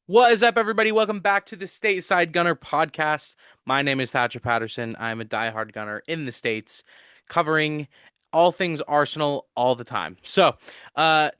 What is up, everybody? Welcome back to the Stateside Gunner podcast. My name is Thatcher Patterson. I'm a diehard gunner in the States, covering all things Arsenal all the time.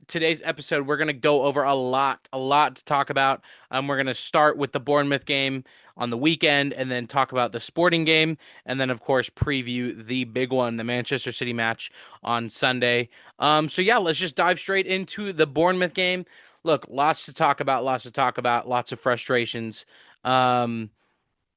Today's episode, we're going to go over a lot to talk about. We're going to start with the Bournemouth game on the weekend and then talk about the Sporting game. And then, of course, preview the big one, the Manchester City match on Sunday. Let's just dive straight into the Bournemouth game. Look, lots of frustrations. Um,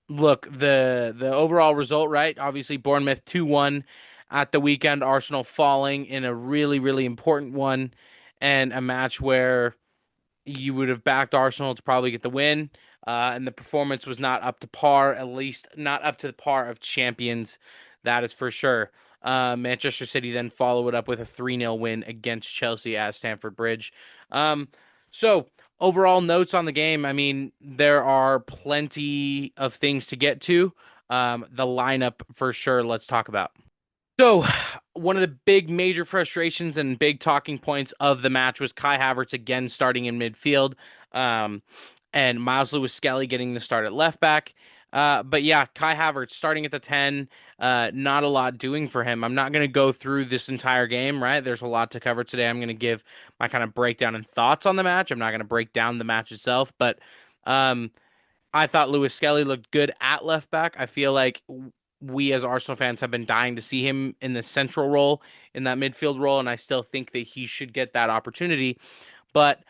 Look, the overall result, right? Obviously, Bournemouth 2-1 at the weekend. Arsenal falling in a really important one, and a match where you would have backed Arsenal to probably get the win. And the performance was not up to par, at least not up to the par of champions. That is for sure. Manchester City then followed it up with a 3-0 win against Chelsea at Stamford Bridge. Um, so, Overall notes on the game, I mean, there are plenty of things to get to. The lineup for sure, let's talk about. So, one of the big major frustrations and big talking points of the match was Kai Havertz again starting in midfield, um, and Miles Lewis-Skelly getting the start at left back. But yeah, Kai Havertz starting at the 10, not a lot doing for him. I'm not going to go through this entire game, right? There's a lot to cover today. I'm going to give my kind of breakdown and thoughts on the match. I'm not going to break down the match itself, but um, I thought Lewis Skelly looked good at left back. I feel like we as Arsenal fans have been dying to see him in the central role, in that midfield role, and I still think that he should get that opportunity. But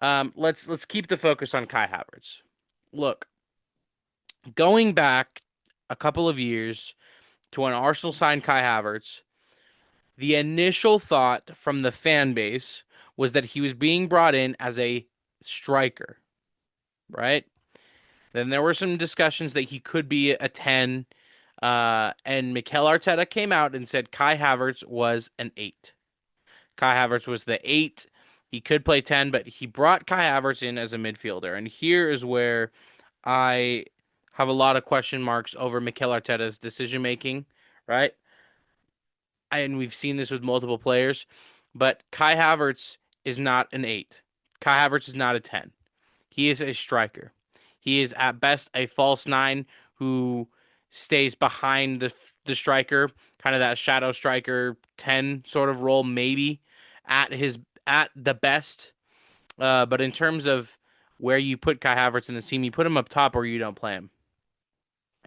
let's keep the focus on Kai Havertz. Look, going back a couple of years to when Arsenal signed Kai Havertz, the initial thought from the fan base was that he was being brought in as a striker, right? Then there were some discussions that he could be a 10. And Mikel Arteta came out and said Kai Havertz was an 8. Kai Havertz was the 8. He could play 10, but he brought Kai Havertz in as a midfielder. And here is where I have a lot of question marks over Mikel Arteta's decision making, right? And we've seen this with multiple players, but Kai Havertz is not an 8. Kai Havertz is not a 10. He is a striker. He is at best a false nine who stays behind the striker, kind of that shadow striker 10 sort of role, maybe at the best. But in terms of where you put Kai Havertz in the team, you put him up top or you don't play him.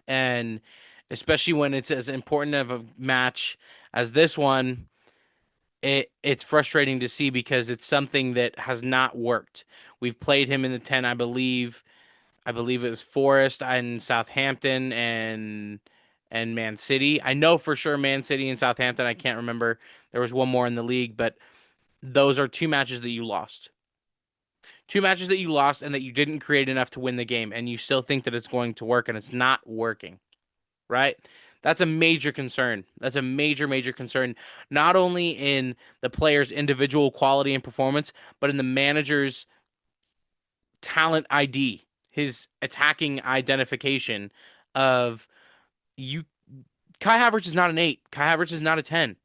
And especially when it's as important of a match as this one, it's frustrating to see because it's something that has not worked. We've played him in the 10, I believe. I believe it was Forest and Southampton and Man City. I know for sure Man City and Southampton. I can't remember. There was one more in the league, but those are two matches that you lost. Two matches that you lost and that you didn't create enough to win the game, and you still think that it's going to work and it's not working, right? That's a major concern. That's a major concern, not only in the player's individual quality and performance, but in the manager's talent ID, his attacking identification of you. Kai Havertz is not an 8. Kai Havertz is not a 10.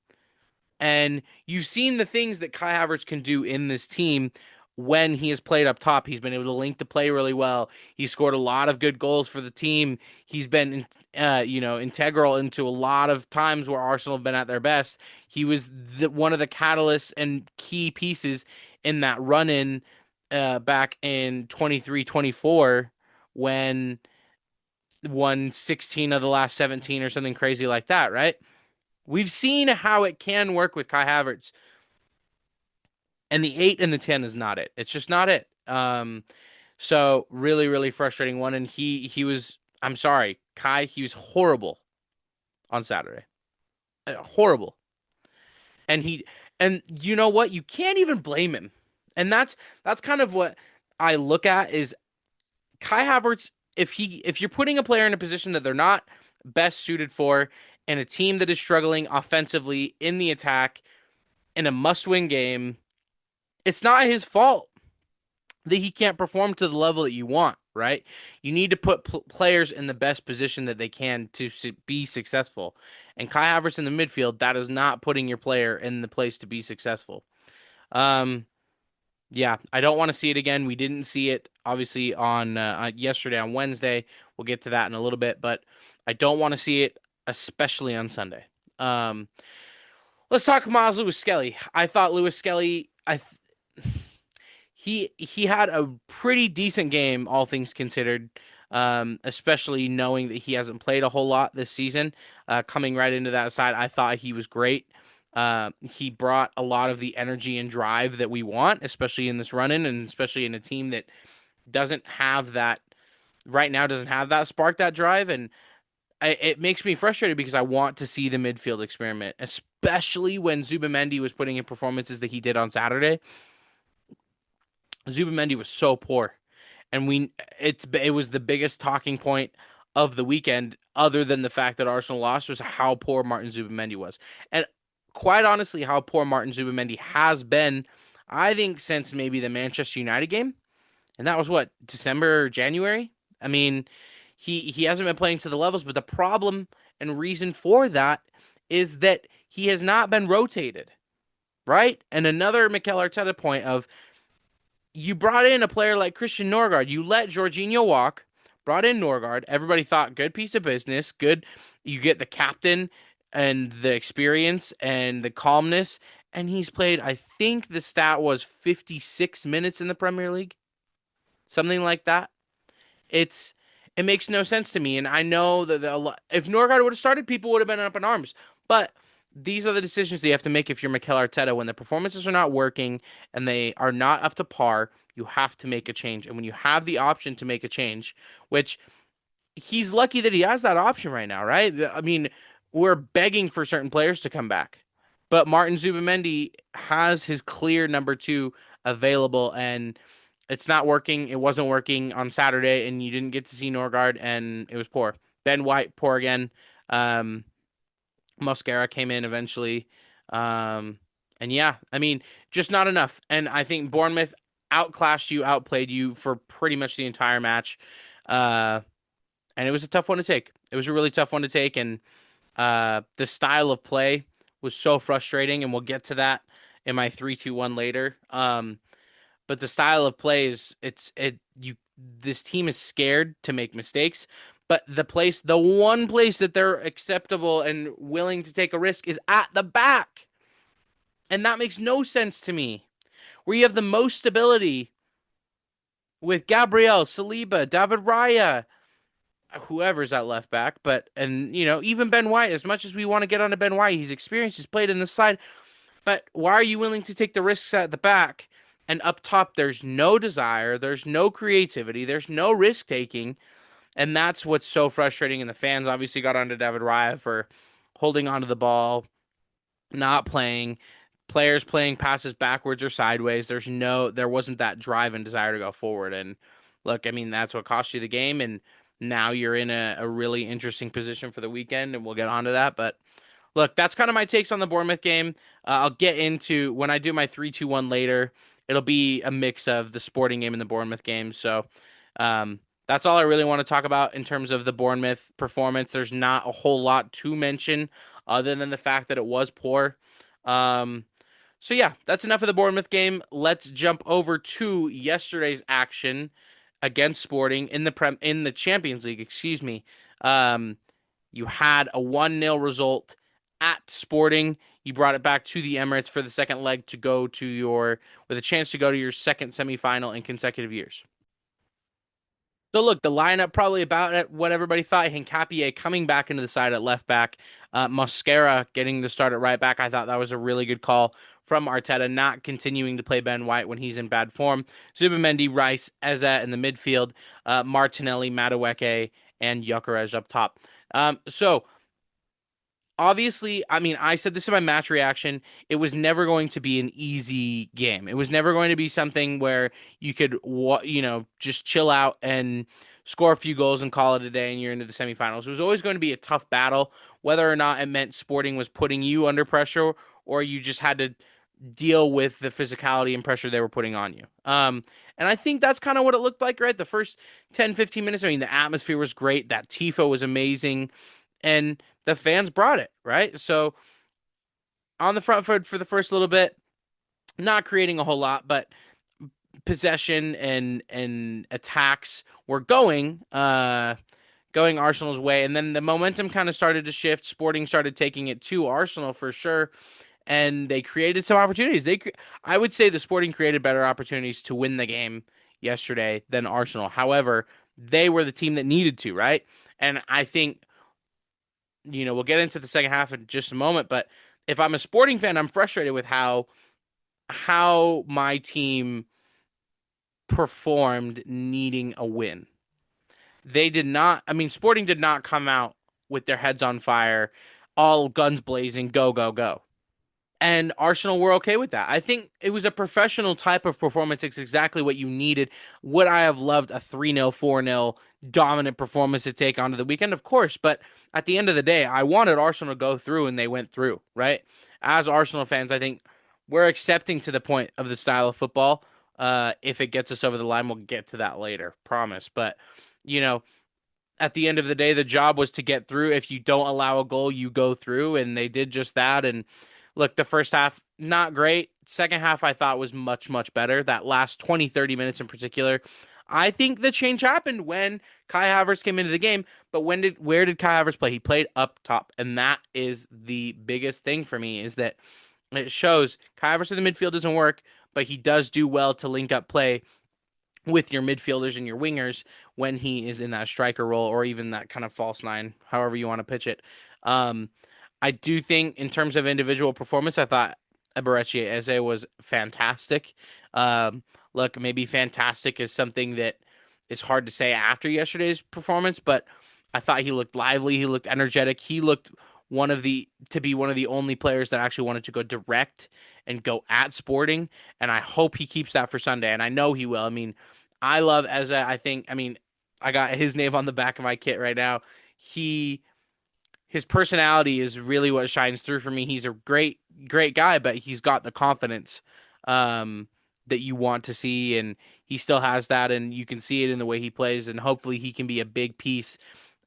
And you've seen the things that Kai Havertz can do in this team when he has played up top. He's been able to link the play really well. He scored a lot of good goals for the team. He's been, integral into a lot of times where Arsenal have been at their best. He was one of the catalysts and key pieces in that run-in back in 23-24 when won 16 of the last 17 or something crazy like that, right? We've seen how it can work with Kai Havertz, and the 8 and the 10 is not it. It's just not it. So really frustrating one. And he was, I'm sorry, Kai, he was horrible on Saturday. Horrible. And you know what? You can't even blame him. And that's kind of what I look at is Kai Havertz, if you're putting a player in a position that they're not best suited for in a team that is struggling offensively in the attack in a must-win game, it's not his fault that he can't perform to the level that you want, right? You need to put players in the best position that they can to be successful. And Kai Havertz in the midfield, that is not putting your player in the place to be successful. Um, Yeah, I don't want to see it again. We didn't see it obviously on yesterday on Wednesday. We'll get to that in a little bit, but I don't want to see it, especially on Sunday. Um, let's talk Miles Lewis Skelly. I thought Lewis Skelly, he had a pretty decent game, all things considered. Especially knowing that he hasn't played a whole lot this season. Coming right into that side, I thought he was great. He brought a lot of the energy and drive that we want, especially in this run-in, and especially in a team that doesn't have that right now, doesn't have that spark, that drive, and it makes me frustrated because I want to see the midfield experiment, especially when Zubamendi was putting in performances that he did on Saturday. Zubamendi was so poor, and it was the biggest talking point of the weekend, other than the fact that Arsenal lost, was how poor Martin Zubamendi was, and quite honestly, how poor Martin Zubamendi has been. I think since maybe the Manchester United game, and that was what, December or January. I mean, he hasn't been playing to the levels, but the problem and reason for that is that he has not been rotated, right? And another Mikel Arteta point of, you brought in a player like Christian Norgard. You let Jorginho walk, brought in Norgard. Everybody thought good piece of business. Good. You get the captain and the experience and the calmness. And he's played, I think the stat was 56 minutes in the Premier League, something like that. It's it makes no sense to me, and I know that if Norgard would have started, people would have been up in arms. But these are the decisions that you have to make if you're Mikel Arteta. When the performances are not working and they are not up to par, you have to make a change. And when you have the option to make a change, which he's lucky that he has that option right now, right? I mean, we're begging for certain players to come back, but Martin Zubamendi has his clear number two available, and it's not working. It wasn't working on Saturday, and you didn't get to see Norgard, and it was poor. Ben White, poor again. Um, Mosquera came in eventually. Um, and yeah, I mean, just not enough. And I think Bournemouth outclassed you, outplayed you for pretty much the entire match. Uh, and it was a tough one to take. It was a really tough one to take, and the style of play was so frustrating, and we'll get to that in my 3-2-1 later. But the style of play is it's it you this team is scared to make mistakes, but the one place that they're acceptable and willing to take a risk is at the back. And that makes no sense to me. Where you have the most stability with Gabriel, Saliba, David Raya, whoever's at left back, but and even Ben White. As much as we want to get on to Ben White, he's experienced, he's played in the side. But why are you willing to take the risks at the back? And up top, there's no desire, there's no creativity, there's no risk taking, and that's what's so frustrating. And the fans obviously got onto David Raya for holding onto the ball, not playing, players playing passes backwards or sideways. There wasn't that drive and desire to go forward. And look, I mean, that's what cost you the game. And now you're in a really interesting position for the weekend, and we'll get onto that. But look, that's kind of my takes on the Bournemouth game. I'll get into when I do my 3-2-1 later. It'll be a mix of the Sporting game and the Bournemouth game. So that's all I really want to talk about in terms of the Bournemouth performance. There's not a whole lot to mention other than the fact that it was poor. Um, so yeah, that's enough of the Bournemouth game. Let's jump over to yesterday's action against Sporting in the Champions League. Excuse me. Um, you had a 1-0 result at Sporting. You brought it back to the Emirates for the second leg to go to with a chance to go to your second semifinal in consecutive years. So look, the lineup probably about at what everybody thought. Hincapie coming back into the side at left back. Mosquera getting the start at right back. I thought that was a really good call from Arteta, not continuing to play Ben White when he's in bad form. Zubamendi, Rice, Eza in the midfield. Martinelli, Madueke, and Gyökeres up top. So obviously, I mean, I said this in my match reaction. It was never going to be an easy game. It was never going to be something where you could, just chill out and score a few goals and call it a day and you're into the semifinals. It was always going to be a tough battle, whether or not it meant Sporting was putting you under pressure or you just had to deal with the physicality and pressure they were putting on you. And I think that's kind of what it looked like, right? The first 10, 15 minutes, I mean, the atmosphere was great. That tifo was amazing. And the fans brought it, right? So on the front foot for the first little bit, not creating a whole lot, but possession and attacks were going Arsenal's way, and then the momentum kind of started to shift. Sporting started taking it to Arsenal for sure, and they created some opportunities. I would say the Sporting created better opportunities to win the game yesterday than Arsenal. However, they were the team that needed to, right? And I think, we'll get into the second half in just a moment, but if I'm a Sporting fan, I'm frustrated with how my team performed needing a win. They did not, I mean, Sporting did not come out with their heads on fire, all guns blazing, go, go, go. And Arsenal were okay with that. I think it was a professional type of performance. It's exactly what you needed. Would I have loved a 3-0, 4-0 dominant performance to take onto the weekend? Of course. But at the end of the day, I wanted Arsenal to go through, and they went through, right? As Arsenal fans, I think we're accepting to the point of the style of football. If it gets us over the line, we'll get to that later, promise. But, you know, at the end of the day, the job was to get through. If you don't allow a goal, you go through, and they did just that. And look, the first half, not great. Second half, I thought was much, much better. That last 20, 30 minutes in particular. I think the change happened when Kai Havertz came into the game, but where did Kai Havertz play? He played up top, and that is the biggest thing for me is that it shows Kai Havertz in the midfield doesn't work, but he does do well to link up play with your midfielders and your wingers when he is in that striker role or even that kind of false nine, however you want to pitch it. Um, I do think in terms of individual performance, I thought Eberechi Eze was fantastic. Look, maybe fantastic is something that is hard to say after yesterday's performance, but I thought he looked lively. He looked energetic. He looked one of the only players that actually wanted to go direct and go at Sporting, and I hope he keeps that for Sunday, and I know he will. I mean, I love Eze. I mean, I got his name on the back of my kit right now. He his personality is really what shines through for me. He's a great guy, but he's got the confidence that you want to see, and he still has that, and you can see it in the way he plays, and hopefully he can be a big piece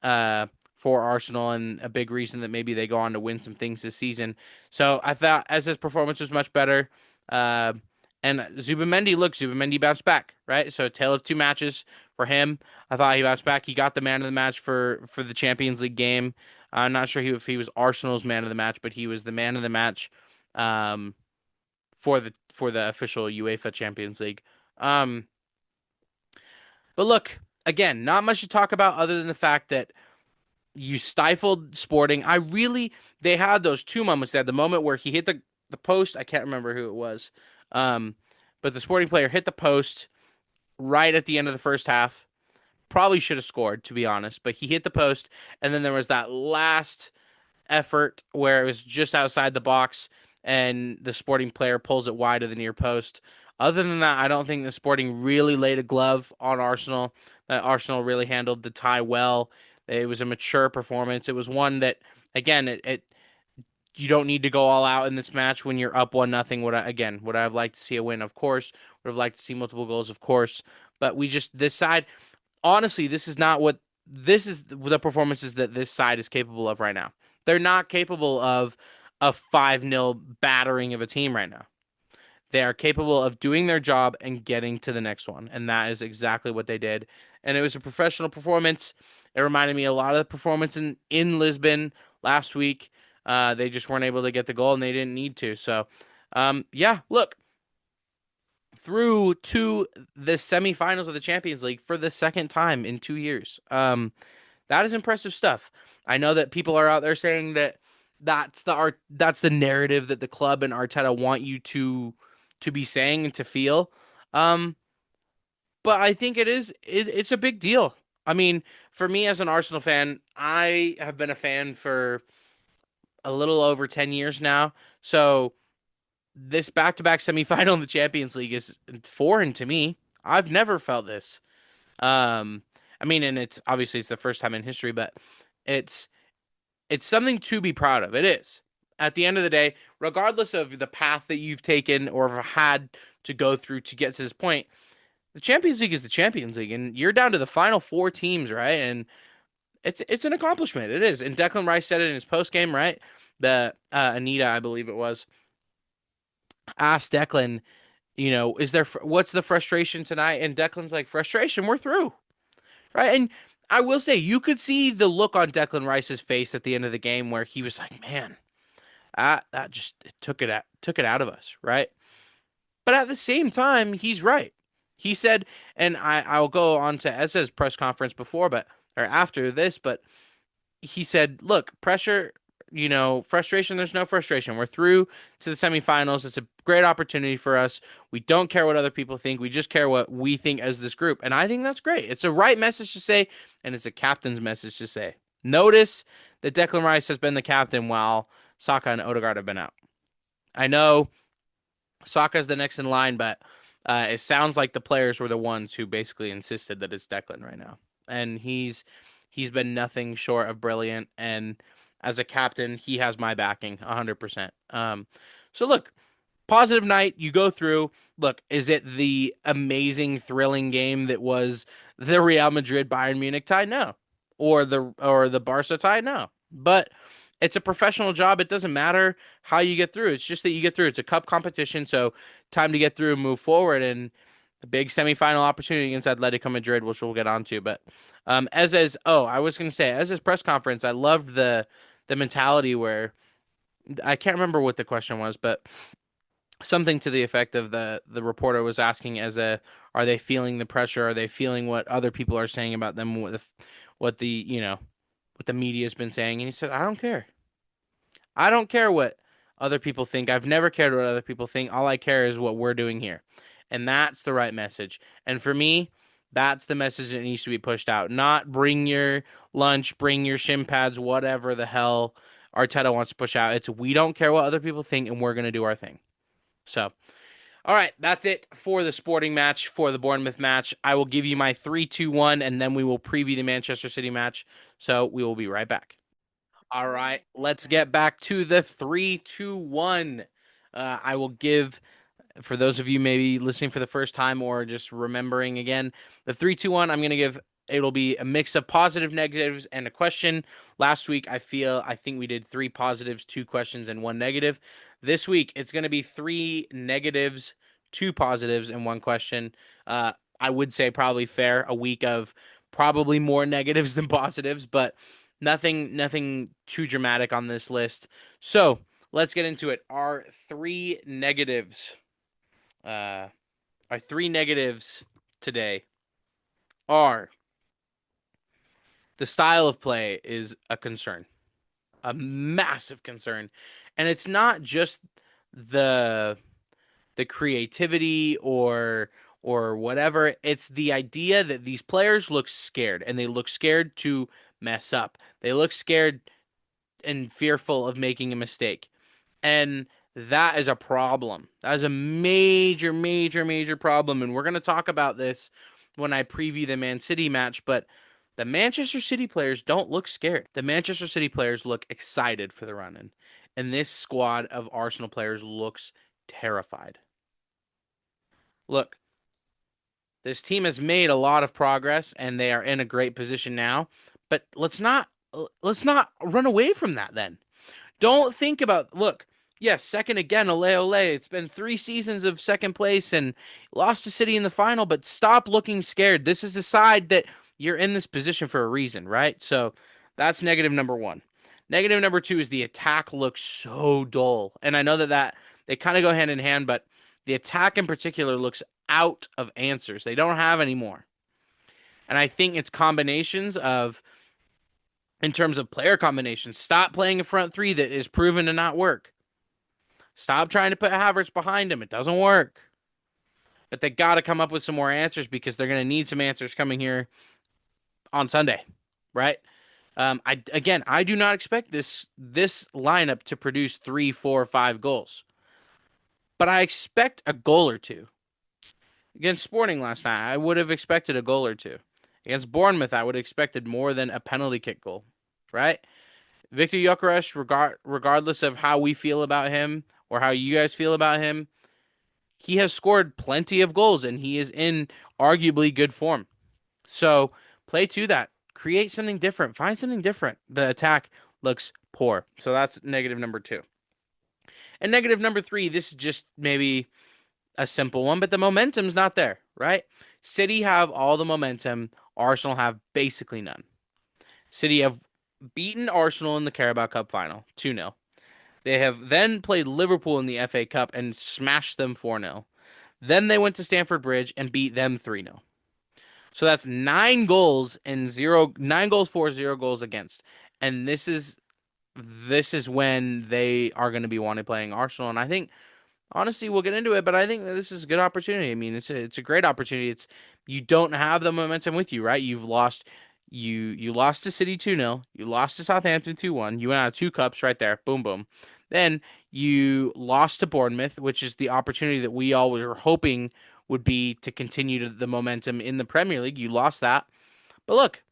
uh, for Arsenal and a big reason that maybe they go on to win some things this season. So I thought as his performance was much better. Uh, and Zubimendi bounced back, right? So a tale of two matches for him. I thought he bounced back. He got the man of the match for the Champions League game. I'm not sure if he was Arsenal's man of the match, but he was the man of the match um, for the official UEFA Champions League. Um, but look, again, not much to talk about other than the fact that you stifled Sporting. They had those two moments. They had the moment where he hit the post. I can't remember who it was, um, but the Sporting player hit the post right at the end of the first half. Probably should have scored, to be honest, but he hit the post, and then there was that last effort where it was just outside the box and the Sporting player pulls it wide of the near post. Other than that, I don't think the Sporting really laid a glove on Arsenal. Arsenal really handled the tie well. It was a mature performance. It was one that, again, it you don't need to go all out in this match when you're up 1-0. Would I have liked to see a win? Of course. Would have liked to see multiple goals? Of course. But this side, honestly, this is the performances that this side is capable of right now. They're not capable of a 5-0 battering of a team right now. They are capable of doing their job and getting to the next one. And that is exactly what they did. And it was a professional performance. It reminded me a lot of the performance in Lisbon last week. They just weren't able to get the goal and they didn't need to. So, yeah, look, through to the semifinals of the Champions League for the second time in 2 years. That is impressive stuff. I know that people are out there saying that that's the narrative that the club and Arteta want you to be saying and to feel. Um, but I think it's a big deal. I mean, for me as an Arsenal fan, I have been a fan for a little over 10 years now. So this back-to-back semifinal in the Champions League is foreign to me. I've never felt this. Um, I mean, and it's the first time in history, but it's it's something to be proud of. It is. At the end of the day, regardless of the path that you've taken or have had to go through to get to this point, the Champions League is the Champions League, and you're down to the final four teams, right? And it's an accomplishment. It is. And Declan Rice said it in his post game, right? The Anita, I believe it was, asked Declan, Is there what's the frustration tonight? And Declan's like, frustration, we're through, right? And I will say, you could see the look on Declan Rice's face at the end of the game where he was like, man, that just it took it out of us, right? But at the same time, he's right. He said, and I'll go on to Eze's press conference before, but or after this, but he said, look, pressure, frustration, there's no frustration. We're through to the semifinals. It's a great opportunity for us. We don't care what other people think. We just care what we think as this group. And I think that's great. It's a right message to say, and it's a captain's message to say. Notice that Declan Rice has been the captain while Saka and Odegaard have been out. I know Saka's the next in line, but it sounds like the players were the ones who basically insisted that it's Declan right now, and he's been nothing short of brilliant. And as a captain, he has my backing 100%. So look, positive night. You go through. Look, is it the amazing, thrilling game that was the Real Madrid Bayern Munich tie? No, or the Barca tie? No, but it's a professional job. It doesn't matter how you get through. It's just that you get through. It's a cup competition, so time to get through and move forward. And a big semifinal opportunity against Atletico Madrid, which we'll get onto. But I was going to say, as his press conference, I loved the mentality where I can't remember what the question was, but something to the effect of the reporter was asking are they feeling the pressure? Are they feeling what other people are saying about them? What the what the media's been saying? And he said, I don't care. I don't care what other people think. I've never cared what other people think. All I care is what we're doing here. And that's the right message. And for me, that's the message that needs to be pushed out. Not bring your lunch, bring your shin pads, whatever the hell Arteta wants to push out. It's we don't care what other people think and we're going to do our thing. So, all right, that's it for the sporting match, for the Bournemouth match. I will give you my 3-2-1, and then we will preview the Manchester City match. So we will be right back. All right, let's get back to the 3-2-1. I will give, for those of you maybe listening for the first time or just remembering again, the 3-2-1, I'm going to give, it'll be a mix of positive, negatives, and a question. Last week, I think we did 3 positives, 2 questions, and 1 negative. This week, it's going to be 3 negatives, 2 positives, and 1 question. I would say probably fair, a week of probably more negatives than positives, but nothing too dramatic on this list. So let's get into it. Uh, our 3 negatives today are the style of play is a concern, a massive concern, and it's not just the the creativity or whatever. It's the idea that these players look scared and they look scared to mess up. They look scared and fearful of making a mistake. And that is a problem. That is a major, major, major problem. And we're going to talk about this when I preview the Man City match. But the Manchester City players don't look scared. The Manchester City players look excited for the run in. And this squad of Arsenal players looks terrified. Look, this team has made a lot of progress and they are in a great position now. But let's not run away from that then. Don't think about, look, yes, second again, ole ole. It's been 3 seasons of second place and lost to City in the final, but stop looking scared. This is a side that you're in this position for a reason, right? So that's negative number 1. Negative number 2 is the attack looks so dull. And I know that they kind of go hand in hand, but the attack in particular looks out of answers. They don't have any more. And I think it's combinations of in terms of player combinations. Stop playing a front 3 that is proven to not work. Stop trying to put Havertz behind him. It doesn't work. But they got to come up with some more answers because they're going to need some answers coming here on Sunday, right? I do not expect this lineup to produce 3, 4, 5 goals, but I expect a goal or two. Against Sporting last night, I would have expected a goal or two. Against Bournemouth, I would have expected more than a penalty kick goal, right? Victor Gyökeres, regardless of how we feel about him or how you guys feel about him, he has scored plenty of goals and he is in arguably good form. So play to that. Create something different. Find something different. The attack looks poor. So that's negative number 2. And negative number 3, this is just maybe a simple one, but the momentum's not there, right? City have all the momentum. Arsenal have basically none. City have beaten Arsenal in the Carabao Cup final 2-0. They have then played Liverpool in the FA Cup and smashed them 4-0. Then they went to Stamford Bridge and beat them 3-0. So that's 9 goals and 9 goals for, 0 goals against. And this is when they are going to be wanting playing Arsenal. And I think honestly, we'll get into it, but I think that this is a good opportunity. I mean, it's a great opportunity. It's you don't have the momentum with you, right? You lost to City 2-0. You lost to Southampton 2-1. You went out of two cups right there. Boom boom. Then you lost to Bournemouth, which is the opportunity that we all were hoping would be to continue the momentum in the Premier League. You lost that. But look,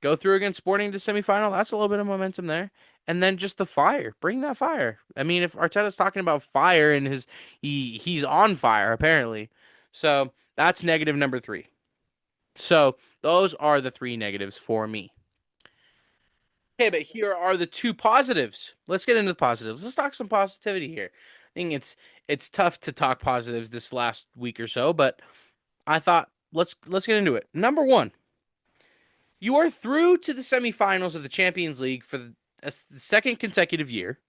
go through against Sporting to semifinal. That's a little bit of momentum there. And then just the fire. Bring that fire. I mean, if Arteta's talking about fire and he's on fire apparently. So that's negative number three. So those are the three negatives for me. Okay, but here are the two positives. Let's get into the positives. Let's talk some positivity here. I think it's tough to talk positives this last week or so, but I thought let's get into it. Number one, you are through to the semifinals of the Champions League for the second consecutive year.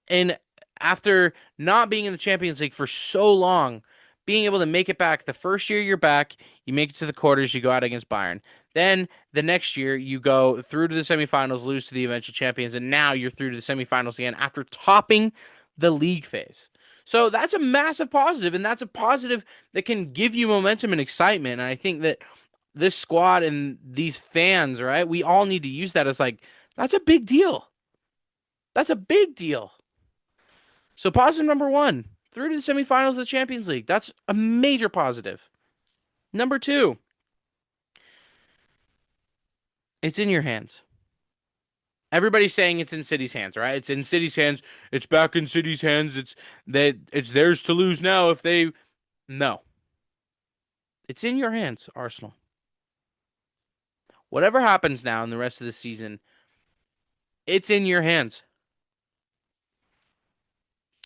And after not being in the Champions League for so long, being able to make it back the first year you're back, you make it to the quarters, you go out against Bayern. Then the next year you go through to the semifinals, lose to the eventual champions, and now you're through to the semifinals again after topping the league phase. So that's a massive positive, and that's a positive that can give you momentum and excitement. And I think that this squad and these fans, right? We all need to use that as like, that's a big deal. That's a big deal. So positive number one, through to the semifinals of the Champions League. That's a major positive. Number two, it's in your hands. Everybody's saying it's in City's hands, right? It's in City's hands. It's back in City's hands. It's theirs to lose now if they no. It's in your hands, Arsenal. Whatever happens now in the rest of the season, it's in your hands.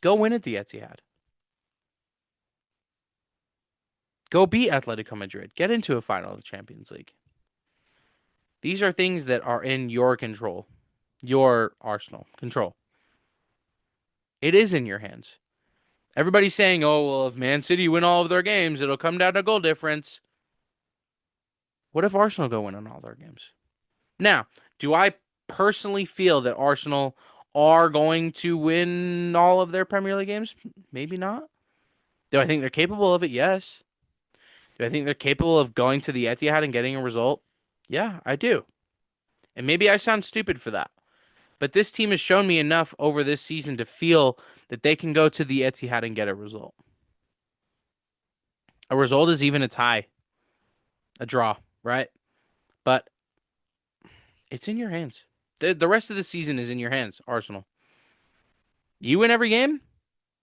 Go win at the Etihad. Go beat Atletico Madrid. Get into a final of the Champions League. These are things that are in your control, your Arsenal control. It is in your hands. Everybody's saying, oh, well, if Man City win all of their games, it'll come down to goal difference. What if Arsenal go win on all their games? Now, do I personally feel that Arsenal are going to win all of their Premier League games? Maybe not. Do I think they're capable of it? Yes. Do I think they're capable of going to the Etihad and getting a result? Yeah, I do. And maybe I sound stupid for that. But this team has shown me enough over this season to feel that they can go to the Etihad and get a result. A result is even a tie, a draw, right? But it's in your hands. The rest of the season is in your hands, Arsenal. You win every game,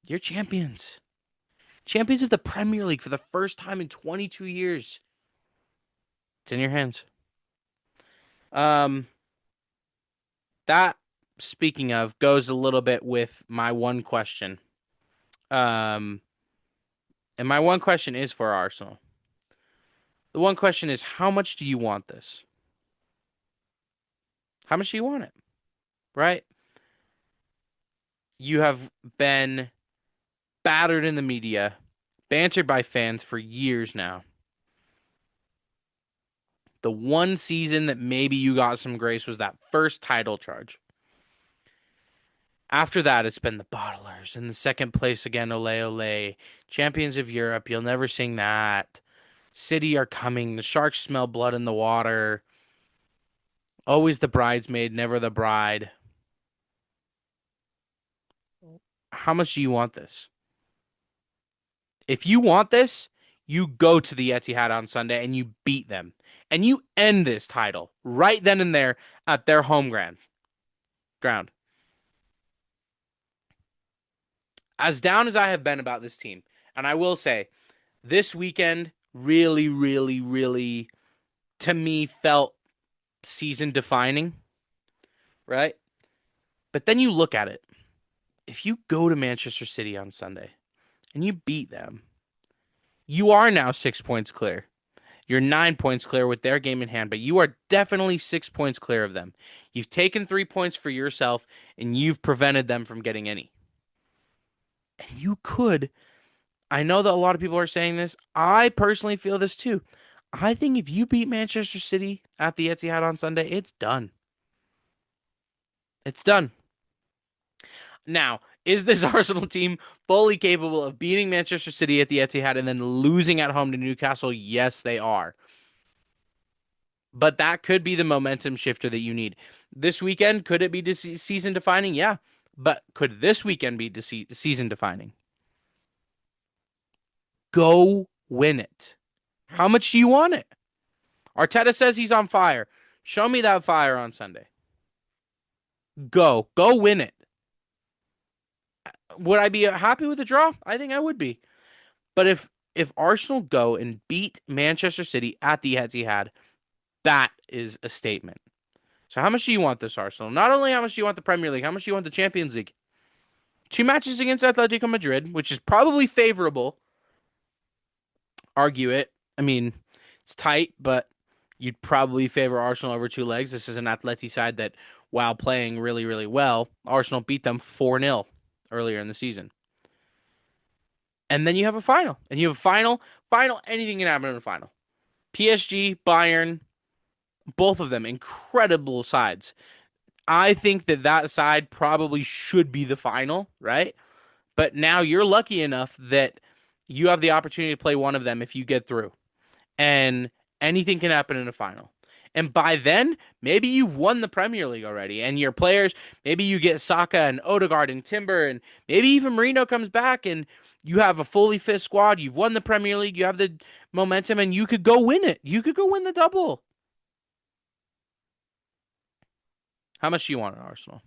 you're champions. Champions of the Premier League for the first time in 22 years. It's in your hands. Um, that speaking of goes a little bit with my one question. Um, and my one question is for Arsenal. The one question is, how much do you want this? How much do you want it? Right? You have been battered in the media, bantered by fans for years now. The one season that maybe you got some grace was that first title charge. After that, it's been the bottlers in the second place again, ole ole. Champions of Europe, you'll never sing that. City are coming. The Sharks smell blood in the water. Always the bridesmaid, never the bride. How much do you want this? If you want this, you go to the Etihad on Sunday and you beat them. And you end this title right then and there at their home ground. As down as I have been about this team, and I will say, this weekend really, really, really, to me, felt season defining, right? But then you look at it if you go to Manchester City on Sunday and you beat them, you are now 6 points clear. You're 9 points clear with their game in hand, but you are definitely 6 points clear of them. You've taken 3 points for yourself and you've prevented them from getting any. And you could, I know that a lot of people are saying this. I personally feel this too. I think if you beat Manchester City at the Etihad on Sunday, it's done. It's done. Now, is this Arsenal team fully capable of beating Manchester City at the Etihad and then losing at home to Newcastle? Yes, they are. But that could be the momentum shifter that you need. This weekend, could it be season defining? Yeah. But could this weekend be season defining? Go win it. How much do you want it? Arteta says he's on fire. Show me that fire on Sunday. Go. Go win it. Would I be happy with the draw? I think I would be. But if Arsenal go and beat Manchester City at the Etihad, that is a statement. So how much do you want this Arsenal? Not only how much do you want the Premier League, how much do you want the Champions League? Two matches against Atletico Madrid, which is probably favorable. Argue it. I mean, it's tight, but you'd probably favor Arsenal over two legs. This is an Atleti side that, while playing really, really well, Arsenal beat them 4-0 earlier in the season. And then you have a final. And you have a final, anything can happen in a final. PSG, Bayern, both of them incredible sides. I think that side probably should be the final, right? But now you're lucky enough that you have the opportunity to play one of them if you get through. And anything can happen in a final. And by then, maybe you've won the Premier League already. And your players, maybe you get Saka and Odegaard and Timber, and maybe even Marino comes back and you have a fully fit squad. You've won the Premier League. You have the momentum, and you could go win it. You could go win the double. How much do you want in Arsenal?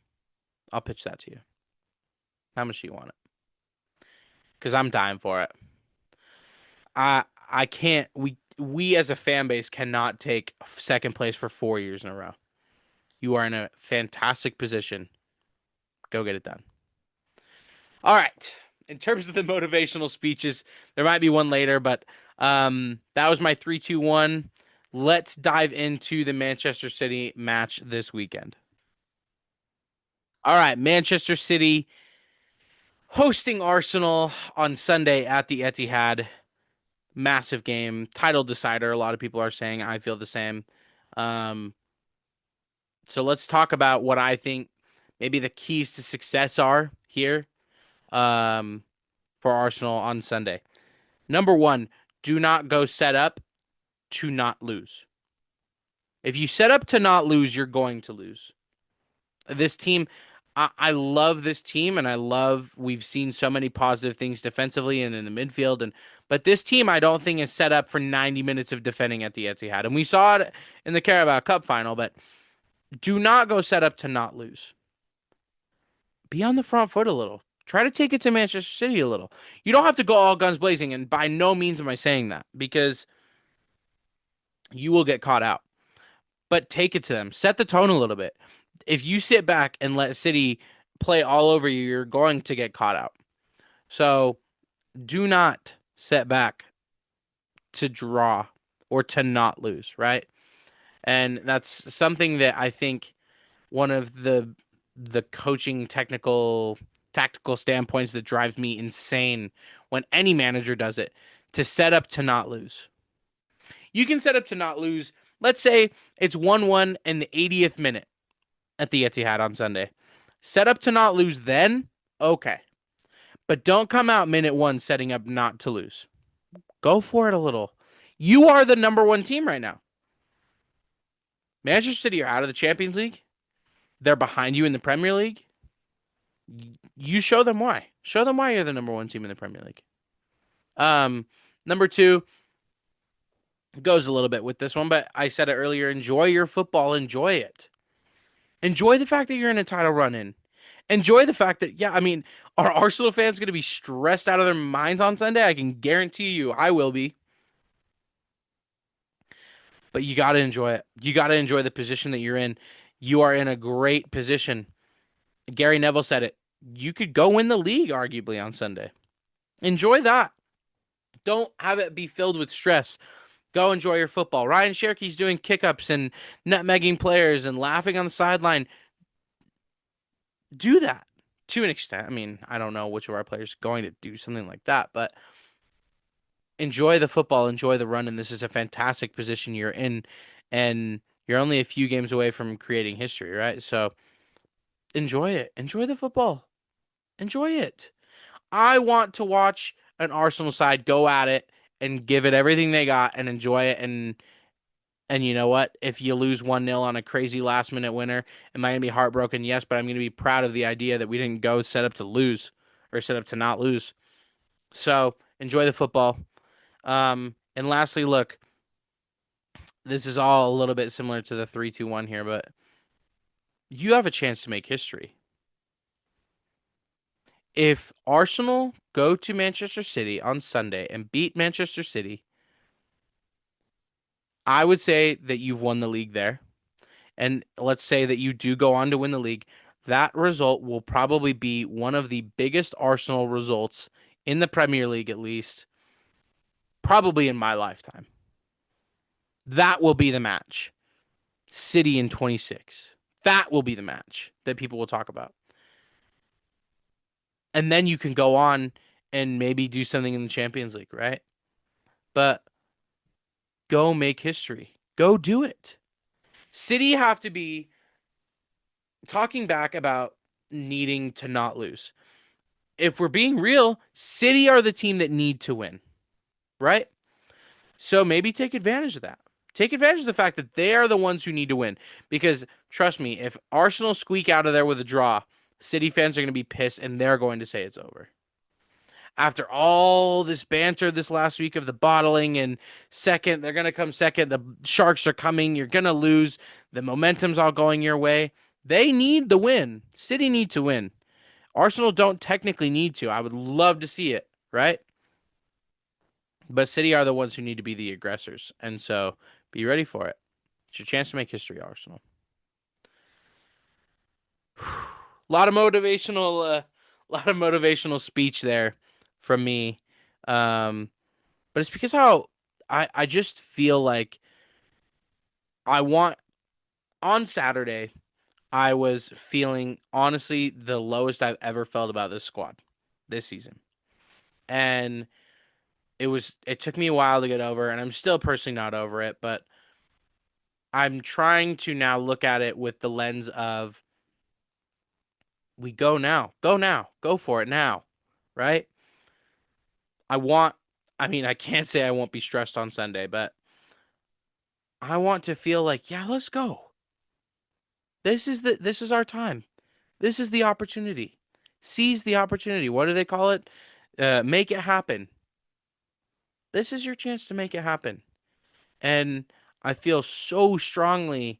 I'll pitch that to you. How much do you want it? Because I'm dying for it. I can't. We as a fan base cannot take second place for 4 years in a row. You are in a fantastic position. Go get it done. All right. In terms of the motivational speeches, there might be one later, but that was my 3-2-1. Let's dive into the Manchester City match this weekend. All right, Manchester City hosting Arsenal on Sunday at the Etihad. Massive game, title decider. A lot of people are saying I feel the same. Um, so let's talk about what I think maybe the keys to success are here um, for Arsenal on Sunday. Number one, do not go set up to not lose. If you set up to not lose, you're going to lose. This team, I love this team, and I love we've seen so many positive things defensively and in the midfield, but this team I don't think is set up for 90 minutes of defending at the Etihad, and we saw it in the Carabao Cup final. But do not go set up to not lose. Be on the front foot a little. Try to take it to Manchester City a little. You don't have to go all guns blazing, and by no means am I saying that, because you will get caught out. But take it to them. Set the tone a little bit. If you sit back and let City play all over you, you're going to get caught out. So do not set back to draw or to not lose, right? And that's something that I think one of the coaching tactical standpoints that drives me insane when any manager does it, to set up to not lose. You can set up to not lose. Let's say it's 1-1 in the 80th minute at the Etihad on Sunday. Set up to not lose then, okay. But don't come out minute one setting up not to lose. Go for it a little. You are the number one team right now. Manchester City are out of the Champions League. They're behind you in the Premier League. You show them why. Show them why you're the number one team in the Premier League. Number two goes a little bit with this one, but I said it earlier. Enjoy your football. Enjoy it. Enjoy the fact that you're in a title run in. Enjoy the fact that, yeah, I mean, are Arsenal fans going to be stressed out of their minds on Sunday? I can guarantee you I will be. But you got to enjoy it. You got to enjoy the position that you're in. You are in a great position. Gary Neville said it. You could go win the league arguably on Sunday. Enjoy that. Don't have it be filled with stress. Go enjoy your football. Ryan Cherokee doing kickups and nutmegging players and laughing on the sideline. Do that to an extent. I mean, I don't know which of our players are going to do something like that, but enjoy the football, enjoy the run, and this is a fantastic position you're in, and you're only a few games away from creating history, right? So enjoy it. Enjoy the football. Enjoy it. I want to watch an Arsenal side go at it and give it everything they got and enjoy it. And you know what? If you lose 1-0 on a crazy last minute winner, am I going to be heartbroken? Yes, but I'm going to be proud of the idea that we didn't go set up to lose or set up to not lose. So enjoy the football. And lastly, look, this is all a little bit similar to the 3-2-1 here, but you have a chance to make history. If Arsenal go to Manchester City on Sunday and beat Manchester City, I would say that you've won the league there. And let's say that you do go on to win the league. That result will probably be one of the biggest Arsenal results in the Premier League, at least, probably in my lifetime. That will be the match. City in 26. That will be the match that people will talk about. And then you can go on and maybe do something in the Champions League, right? But go make history. Go do it. City have to be talking back about needing to not lose. If we're being real, City are the team that need to win, right? So maybe take advantage of that. Take advantage of the fact that they are the ones who need to win. Because trust me, if Arsenal squeak out of there with a draw, City fans are going to be pissed and they're going to say it's over. After all this banter this last week of the bottling and second, they're going to come second. The Sharks are coming. You're going to lose. The momentum's all going your way. They need the win. City need to win. Arsenal don't technically need to. I would love to see it, right? But City are the ones who need to be the aggressors. And so be ready for it. It's your chance to make history, Arsenal. A lot of motivational speech there from me. Um, but it's because how I just feel like I want on Saturday, I was feeling honestly the lowest I've ever felt about this squad this season. And it took me a while to get over, and I'm still personally not over it, but I'm trying to now look at it with the lens of we go now. Go now. Go for it now. Right? I want I mean, I can't say I won't be stressed on Sunday, but I want to feel like, yeah, let's go. This is our time. This is the opportunity. Seize the opportunity. What do they call it? Make it happen. This is your chance to make it happen. And I feel so strongly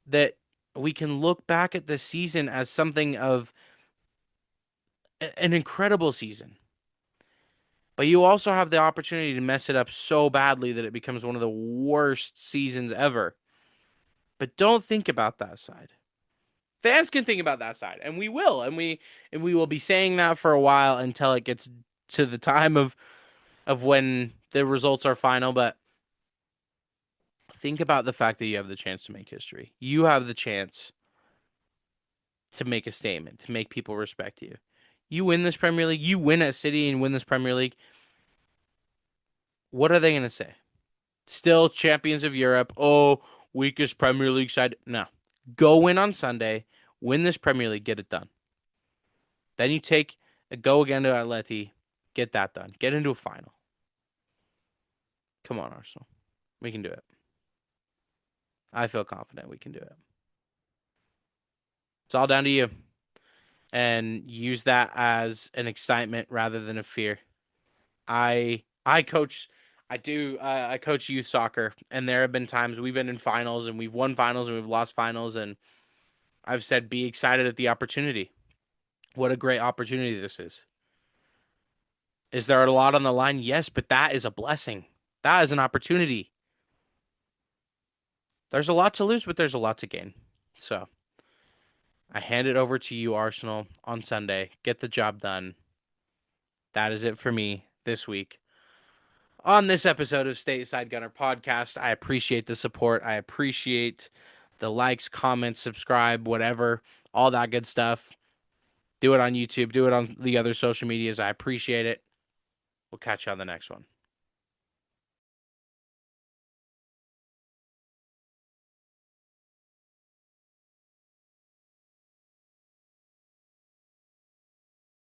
that we can look back at this season as something of an incredible season. But you also have the opportunity to mess it up so badly that it becomes one of the worst seasons ever. But don't think about that side. Fans can think about that side, and we will, and we will be saying that for a while until it gets to the time of when the results are final. But think about the fact that you have the chance to make history. You have the chance to make a statement, to make people respect you. You win this Premier League, you win at City and win this Premier League. What are they going to say? Still champions of Europe. Oh, weakest Premier League side. No. Go win on Sunday, win this Premier League, get it done. Then you take a go again to Atleti, get that done. Get into a final. Come on, Arsenal. We can do it. I feel confident we can do it. It's all down to you. And use that as an excitement rather than a fear. I coach I coach youth soccer, and there have been times we've been in finals and we've won finals and we've lost finals, and I've said be excited at the opportunity. What a great opportunity this is. Is there a lot on the line? Yes, but that is a blessing. That is an opportunity. There's a lot to lose, but there's a lot to gain. So I hand it over to you, Arsenal, on Sunday. Get the job done. That is it for me this week. On this episode of Stateside Gunner Podcast, I appreciate the support. I appreciate the likes, comments, subscribe, whatever, all that good stuff. Do it on YouTube, do it on the other social medias. I appreciate it. We'll catch you on the next one.